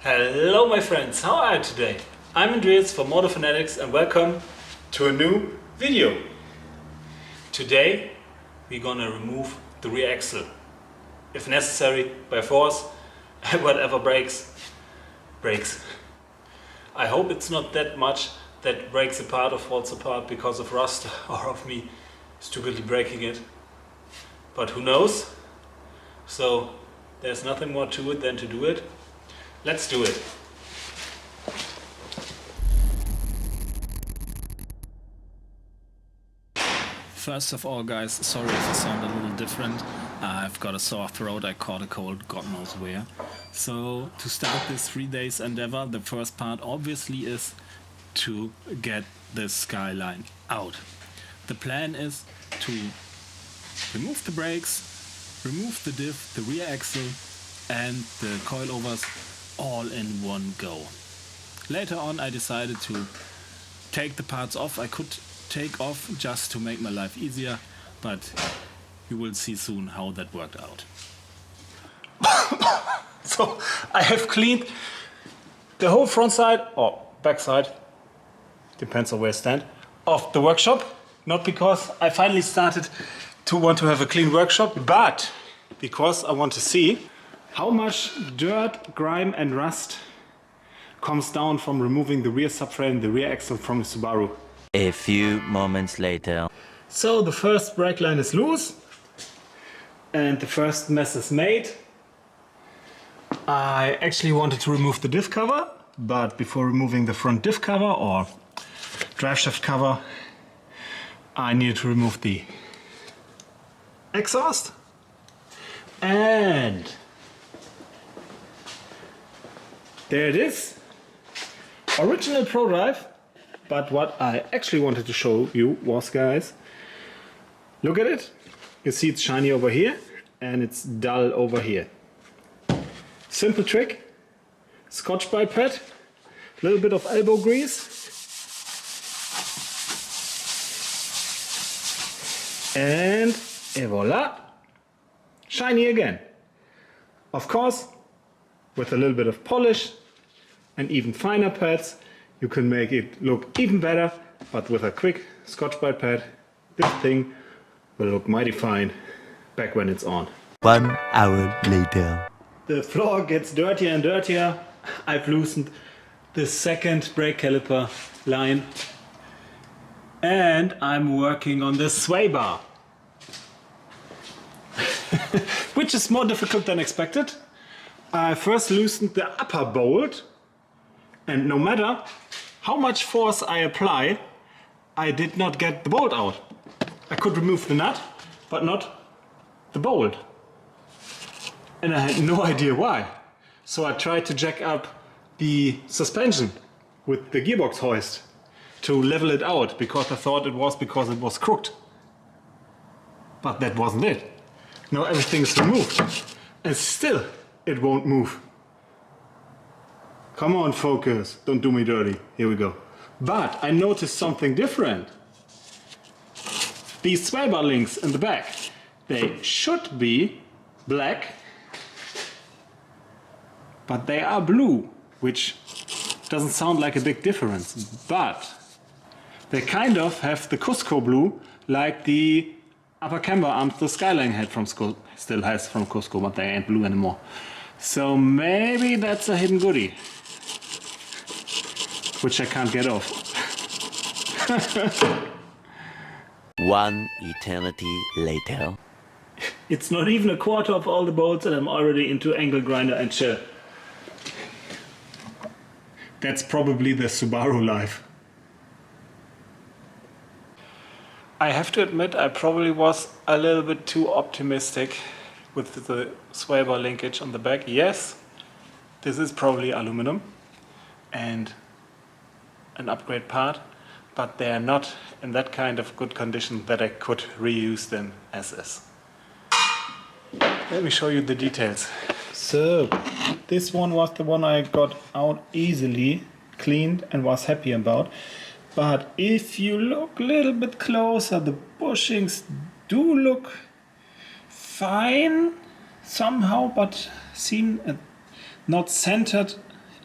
Hello my friends, how are you today? I'm Andreas from Motorfanatics and welcome to a new video. Today we're gonna remove the rear axle, if necessary by force, and whatever breaks. I hope it's not that much that breaks apart or falls apart because of rust or of me stupidly breaking it, but who knows? So there's nothing more to it than to do it. Let's do it. First of all, guys, sorry if I sound a little different. I've got a sore throat, I caught a cold, God knows where. So to start this 3 days endeavor, the first part obviously is to get this skyline out. The plan is to remove the brakes, remove the diff, the rear axle and the coilovers all in one go. Later on I decided to take the parts off I could take off just to make my life easier, but you will see soon how that worked out. So I have cleaned the whole front side or back side, depends on where I stand, of the workshop. Not because I finally started to want to have a clean workshop, but because I want to see how much dirt, grime and rust comes down from removing the rear subframe, the rear axle from the Subaru. A few moments later. So the first brake line is loose and the first mess is made. I actually wanted to remove the diff cover, but before removing the front diff cover or drive shaft cover, I needed to remove the exhaust. And there it is, original Pro Drive. But what I actually wanted to show you was, guys, look at it. You see it's shiny over here and it's dull over here. Simple trick, Scotch-Brite pad, a little bit of elbow grease, and voila, shiny again. Of course, with a little bit of polish and even finer pads, you can make it look even better, but with a quick Scotch-Brite pad, this thing will look mighty fine back when it's on. 1 hour later. The floor gets dirtier and dirtier. I've loosened the second brake caliper line and I'm working on the sway bar, which is more difficult than expected. I first loosened the upper bolt, and no matter how much force I apply, I did not get the bolt out. I could remove the nut, but not the bolt. And I had no idea why. So I tried to jack up the suspension with the gearbox hoist to level it out, because I thought it was because it was crooked. But that wasn't it. Now everything is removed and still it won't move. Come on, focus, don't do me dirty. Here we go. But I noticed something different. These sway bar links in the back, they should be black, but they are blue, which doesn't sound like a big difference, but they kind of have the Cusco blue, like the upper camber arms the Skyline had from still has from Cusco, but they ain't blue anymore. So maybe that's a hidden goodie, which I can't get off. 1 eternity later. It's not even a quarter of all the bolts and I'm already into angle grinder and chill. That's probably the Subaru life. I have to admit I probably was a little bit too optimistic with the sway bar linkage on the back. Yes, this is probably aluminum and an upgrade part, but they are not in that kind of good condition that I could reuse them as is. Let me show you the details. So this one was the one I got out easily, cleaned and was happy about. But if you look a little bit closer, the bushings do look fine somehow, but seem not centered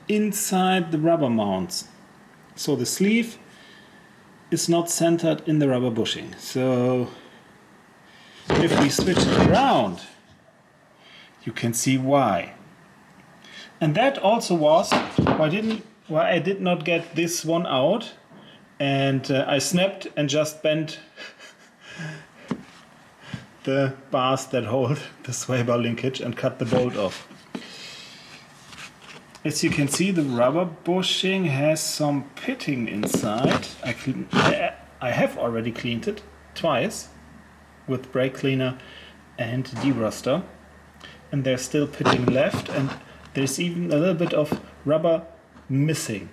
inside the rubber mounts. So the sleeve is not centered in the rubber bushing. So if we switch it around, you can see why. And that also was why I did not get this one out, and I snapped and just bent the bars that hold the sway bar linkage and cut the bolt off. As you can see, the rubber bushing has some pitting inside. I have already cleaned it twice with brake cleaner and deruster, and there's still pitting left, and there's even a little bit of rubber missing,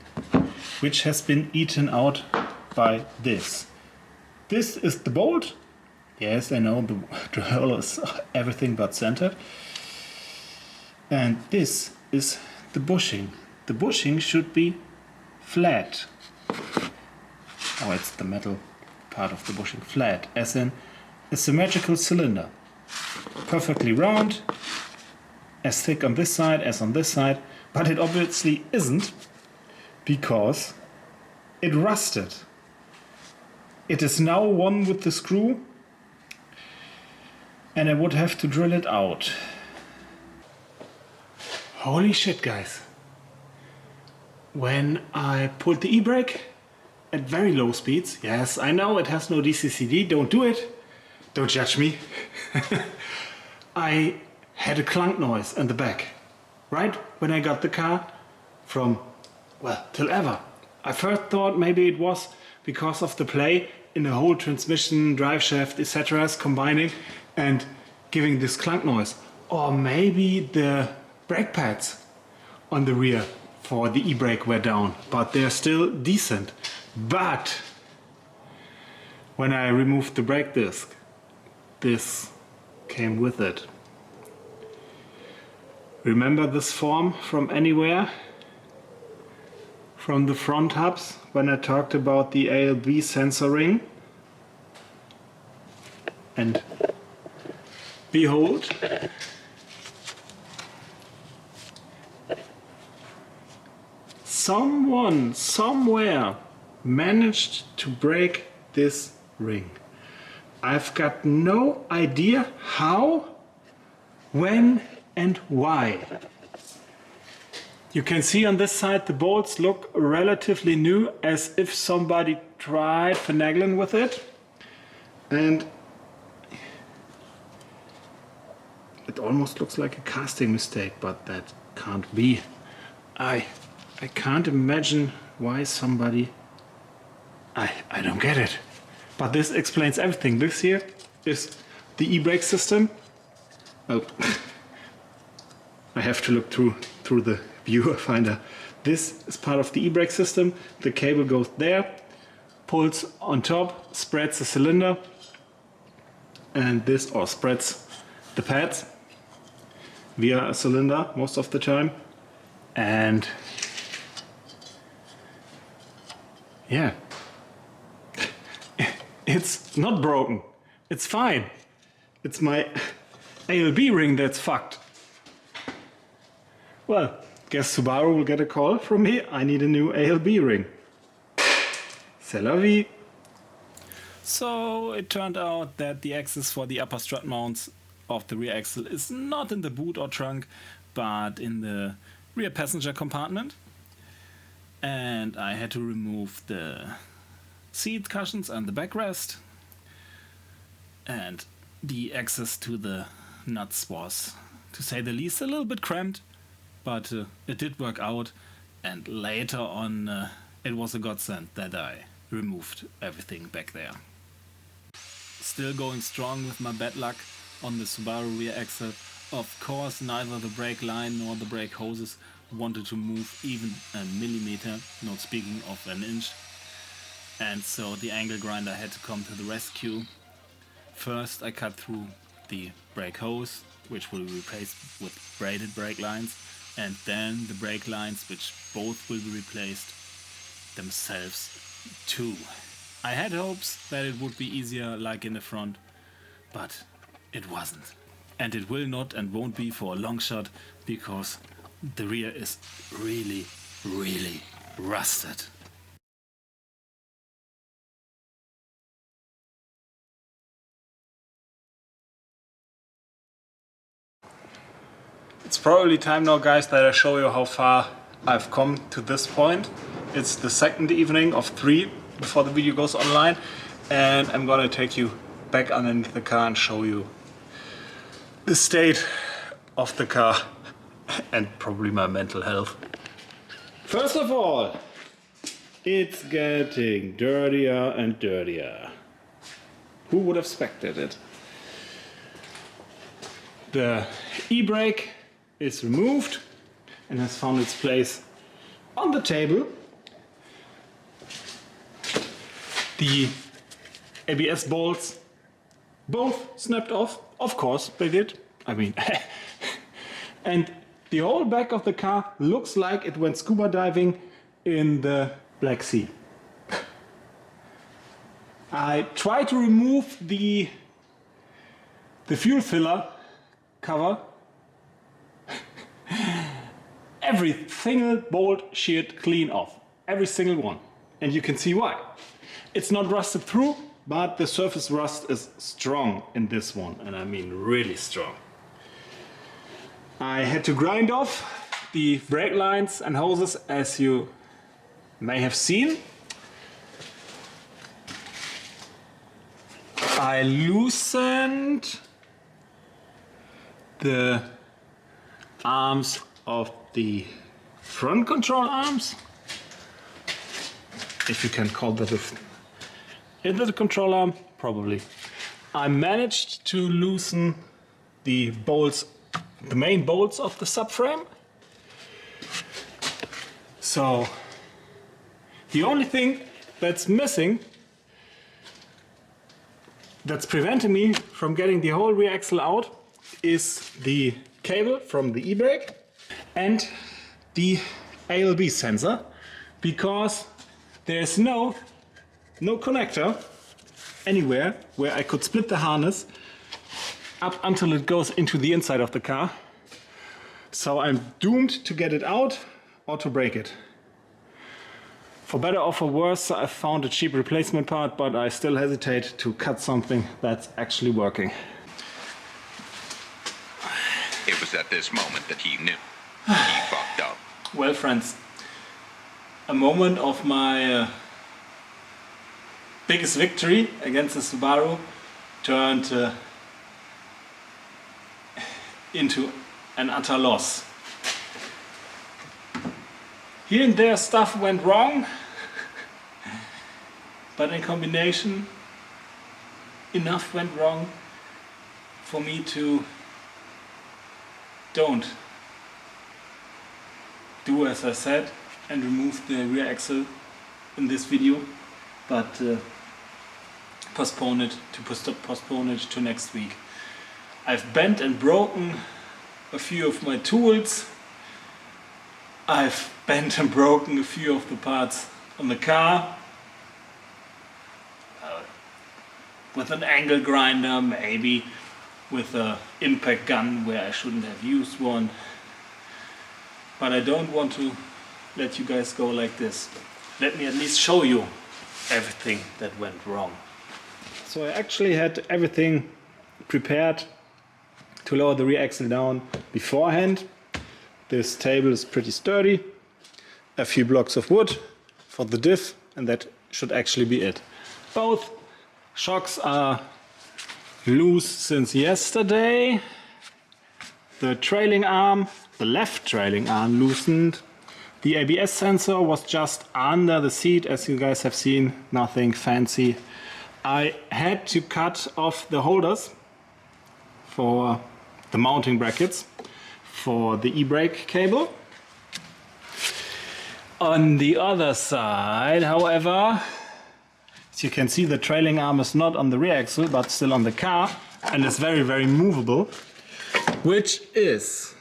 which has been eaten out by this. This is the bolt. Yes, I know the drill is everything but centered. And this is the bushing. The bushing should be flat. Oh, it's the metal part of the bushing. Flat, as in a symmetrical cylinder. Perfectly round, as thick on this side as on this side, but it obviously isn't, because it rusted. It is now one with the screw, and I would have to drill it out. Holy shit, guys. When I pulled the e-brake at very low speeds, yes, I know it has no DCCD, don't do it, don't judge me, I had a clunk noise in the back, right when I got the car from, well, till ever. I first thought maybe it was because of the play in the whole transmission, drive shaft, etc. combining and giving this clunk noise. Or maybe the brake pads on the rear for the e-brake were down, but they're still decent. But when I removed the brake disc, this came with it. Remember this form from anywhere? From the front hubs when I talked about the ALB sensor ring? And behold, someone somewhere managed to break this ring. I've got no idea how, when, and why. You can see on this side the bolts look relatively new, as if somebody tried finagling with it. And it almost looks like a casting mistake, but that can't be. I can't imagine why somebody... I don't get it. But this explains everything. This here is the e-brake system. Oh, I have to look through the viewer finder. This is part of the e-brake system. The cable goes there, pulls on top, spreads the cylinder, and this, or spreads the pads via a cylinder most of the time. And yeah, it's not broken. It's fine. It's my ALB ring that's fucked. Well, guess Subaru will get a call from me. I need a new ALB ring. C'est la vie. So it turned out that the axis for the upper strut mounts of the rear axle is not in the boot or trunk, but in the rear passenger compartment. And I had to remove the seat cushions and the backrest. And the access to the nuts was, to say the least, a little bit cramped. But it did work out, and later on it was a godsend that I removed everything back there. Still going strong with my bad luck on the Subaru rear axle. Of course, neither the brake line nor the brake hoses wanted to move even a millimeter, not speaking of an inch. And so the angle grinder had to come to the rescue. First I cut through the brake hose, which will be replaced with braided brake lines, and then the brake lines, which both will be replaced themselves too. I had hopes that it would be easier like in the front, but it wasn't. And it will not and won't be for a long shot, because the rear is really really rusted. It's probably time now, guys, that I show you how far I've come to this point. It's the second evening of 3 before the video goes online, and I'm gonna take you back underneath the car and show you the state of the car and probably my mental health. First of all, it's getting dirtier and dirtier. Who would have expected it? The e-brake is removed and has found its place on the table. The ABS bolts both snapped off. Of course they did. I mean, and the whole back of the car looks like it went scuba diving in the Black Sea. I tried to remove the fuel filler cover. Every single bolt sheared clean off. Every single one. And you can see why. It's not rusted through, but the surface rust is strong in this one. And I mean really strong. I had to grind off the brake lines and hoses, as you may have seen. I loosened the arms of the front control arms, if you can call that the control arm, probably. I managed to loosen the bolts, the main bolts of the subframe. So the only thing that's missing, that's preventing me from getting the whole rear axle out, is the cable from the e-brake and the ALB sensor, because there's no connector anywhere where I could split the harness up until it goes into the inside of the car. So I'm doomed to get it out or to break it. For better or for worse, I found a cheap replacement part, but I still hesitate to cut something that's actually working. It was at this moment that he knew. He fucked up. Well, friends, a moment of my biggest victory against the Subaru turned into an utter loss. Here and there stuff went wrong, but in combination enough went wrong for me to don't do as I said and remove the rear axle in this video, but postpone it to next week. I've bent and broken a few of my tools. I've bent and broken a few of the parts on the car with an angle grinder, maybe with an impact gun where I shouldn't have used one. But I don't want to let you guys go like this. Let me at least show you everything that went wrong. So I actually had everything prepared to lower the rear axle down beforehand. This table is pretty sturdy. A few blocks of wood for the diff, and that should actually be it. Both shocks are loose since yesterday. The trailing arm, the left trailing arm, loosened. The ABS sensor was just under the seat, as you guys have seen, nothing fancy. I had to cut off the holders for the mounting brackets for the e-brake cable. On the other side, however, as you can see, the trailing arm is not on the rear axle but still on the car, and is very, very movable, which is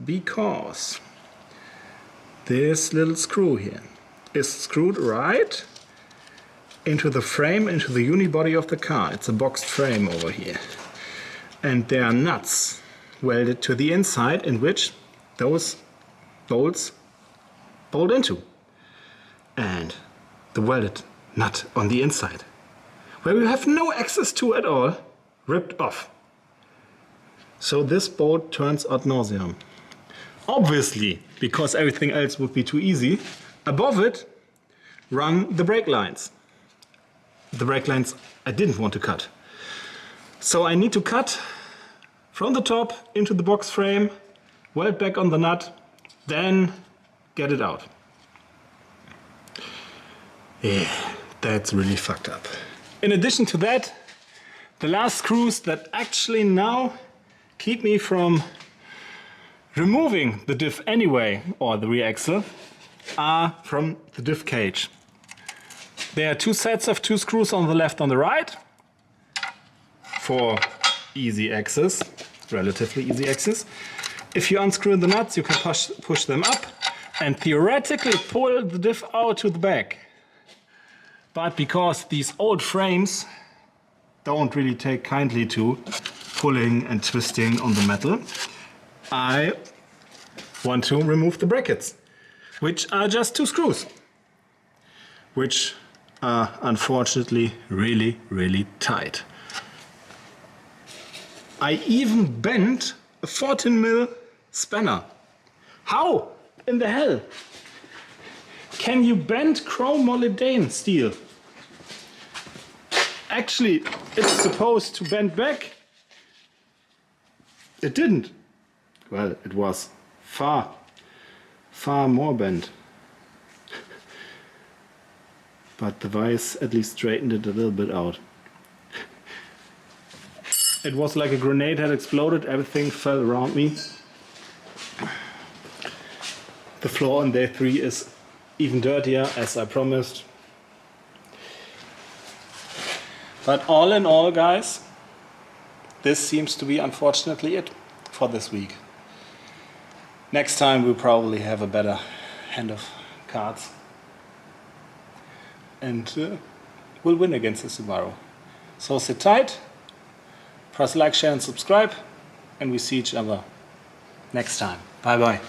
because this little screw here is screwed right into the frame, into the unibody of the car. It's a boxed frame over here, and there are nuts welded to the inside in which those bolts bolt into. And the welded nut on the inside, where we have no access to at all, ripped off. So this bolt turns ad nauseam. Obviously, because everything else would be too easy, above it run the brake lines. The brake lines I didn't want to cut. So I need to cut from the top into the box frame, weld back on the nut, then get it out. Yeah, that's really fucked up. In addition to that, the last screws that actually now keep me from removing the diff anyway, or the rear axle, are from the diff cage. There are two sets of two screws on the left and the right for easy access, relatively easy access. If you unscrew the nuts, you can push them up and theoretically pull the diff out to the back. But because these old frames don't really take kindly to pulling and twisting on the metal, I want to remove the brackets, which are just two screws, which are unfortunately really, really tight. I even bent a 14mm spanner. How in the hell can you bend chrome molybdenum steel? Actually, it's supposed to bend back. It didn't. Well, it was far more bent. But the vise at least straightened it a little bit out. It was like a grenade had exploded, everything fell around me. The floor on day 3 is even dirtier, as I promised. But all in all, guys, this seems to be unfortunately it for this week. Next time we'll probably have a better hand of cards. And we'll win against the Subaru. So sit tight, press like, share and subscribe, and we see each other next time. Bye bye.